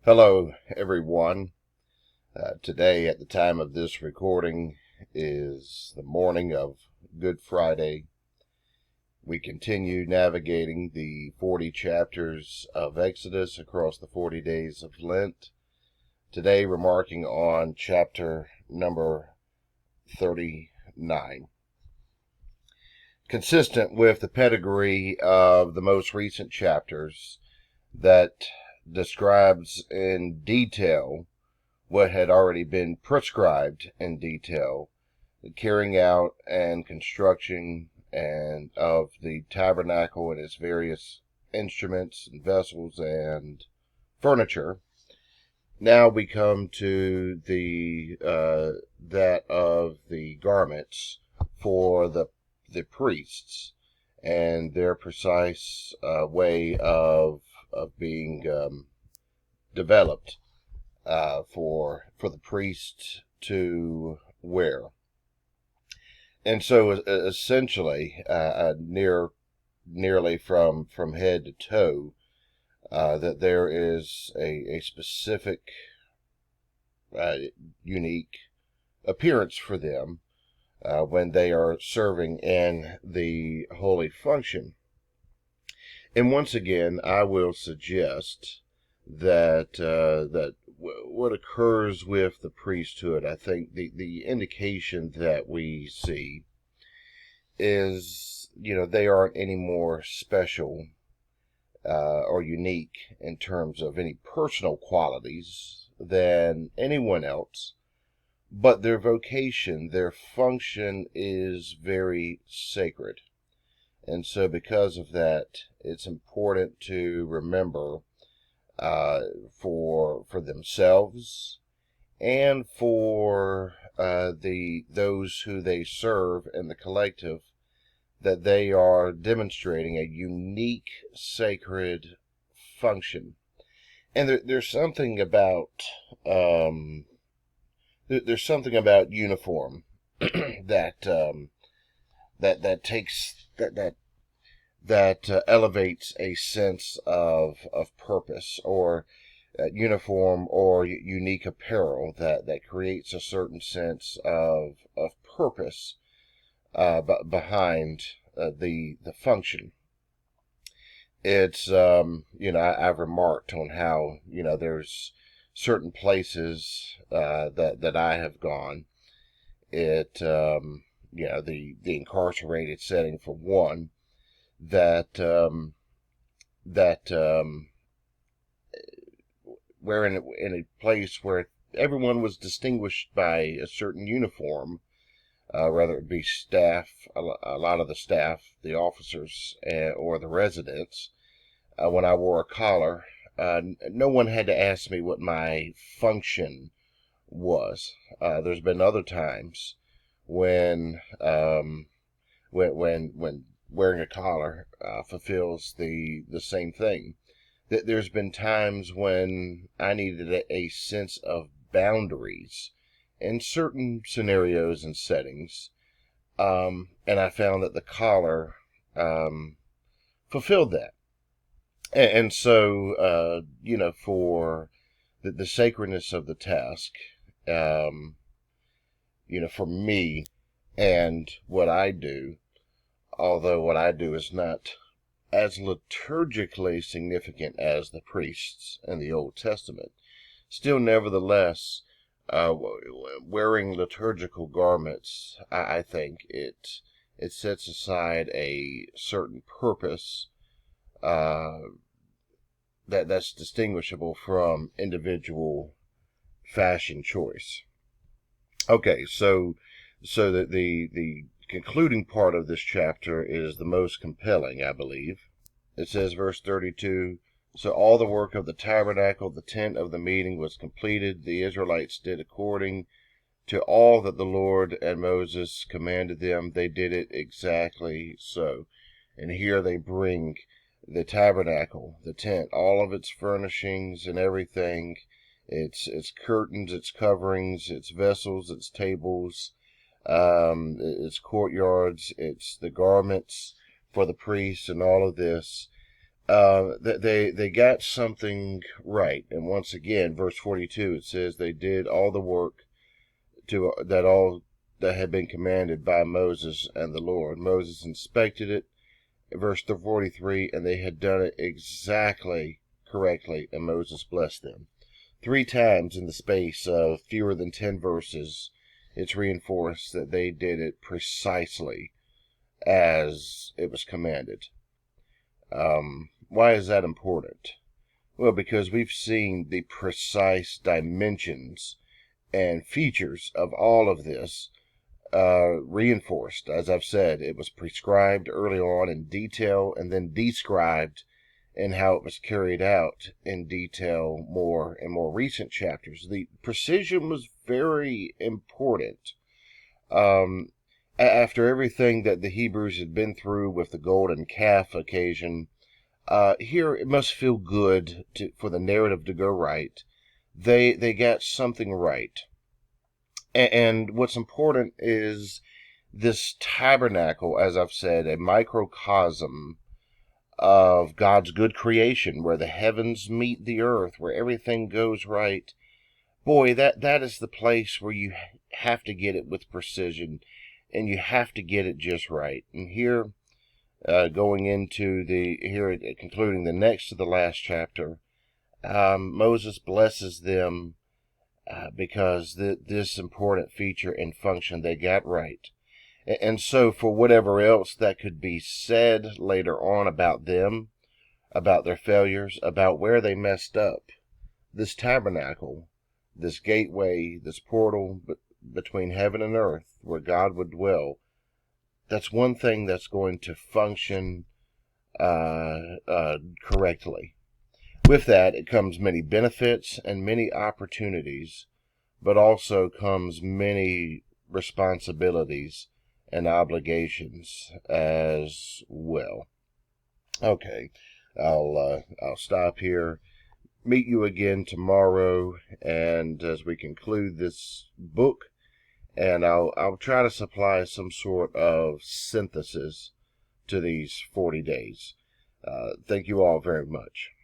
Hello, everyone. Today, at the time of this recording, is the morning of Good Friday. We continue navigating the 40 chapters of Exodus across the 40 days of Lent. Today, remarking on chapter number 39. Consistent with the pedigree of the most recent chapters that describes in detail what had already been prescribed in detail, the carrying out and construction and of the tabernacle and its various instruments and vessels and furniture. Now we come to the that of the garments for the priests and their precise way of being developed for the priest to wear. And so essentially, nearly from head to toe, that there is a specific unique appearance for them when they are serving in the holy function. And once again, I will suggest that what occurs with the priesthood, I think the indication that we see is, they aren't any more special or unique in terms of any personal qualities than anyone else, but their vocation, their function is very sacred. And so because of that, it's important to remember for themselves and for those who they serve in the collective, that they are demonstrating a unique sacred function. And there's something about uniform that takes that elevates a sense of purpose, or uniform or unique apparel that creates a certain sense of purpose behind the function. It's I've remarked on how there's certain places that I have gone. The incarcerated setting, for one, that we're in a place where everyone was distinguished by a certain uniform, whether it be staff, a lot of the staff, the officers, or the residents. When I wore a collar, no one had to ask me what my function was. There's been other times when wearing a collar fulfills the same thing. There's been times when I needed a sense of boundaries in certain scenarios and settings, and I found that the collar fulfilled that. And so, for the sacredness of the task, for me and what I do, although what I do is not as liturgically significant as the priests in the Old Testament, still, nevertheless, wearing liturgical garments, I think it sets aside a certain purpose that's distinguishable from individual fashion choice. Okay, so the concluding part of this chapter is the most compelling, I believe. It says, verse 32, "So all the work of the tabernacle, the tent of the meeting, was completed. The Israelites did according to all that the Lord and Moses commanded them. They did it exactly so." And here they bring the tabernacle, the tent, all of its furnishings and everything, its curtains, its coverings, its vessels, its tables, its courtyards, its the garments for the priests, and all of this they got something right. And once again, verse 42, it says they did all the work all that had been commanded by Moses and the Lord. Moses inspected it, verse 43, and they had done it exactly correctly, and Moses blessed them. 3 times in the space of fewer than 10 verses, it's reinforced that they did it precisely as it was commanded. Why is that important? Well, because we've seen the precise dimensions and features of all of this reinforced. As I've said, it was prescribed early on in detail and then described in how it was carried out in detail more in more recent chapters. The precision was very important. After everything that the Hebrews had been through with the golden calf occasion, here it must feel good for the narrative to go right. They got something right. And what's important is this tabernacle, as I've said, a microcosm of God's good creation, where the heavens meet the earth, where everything goes right. Boy, that is the place where you have to get it with precision, and you have to get it just right. And here, concluding the next to the last chapter, Moses blesses them because this important feature and function they got right. And so, for whatever else that could be said later on about them, about their failures, about where they messed up, this tabernacle, this gateway, this portal between heaven and earth where God would dwell, that's one thing that's going to function correctly. With that, it comes many benefits and many opportunities, but also comes many responsibilities and obligations as well. Okay, I'll stop here. Meet you again tomorrow, and as we conclude this book, and I'll try to supply some sort of synthesis to these 40 days. Thank you all very much.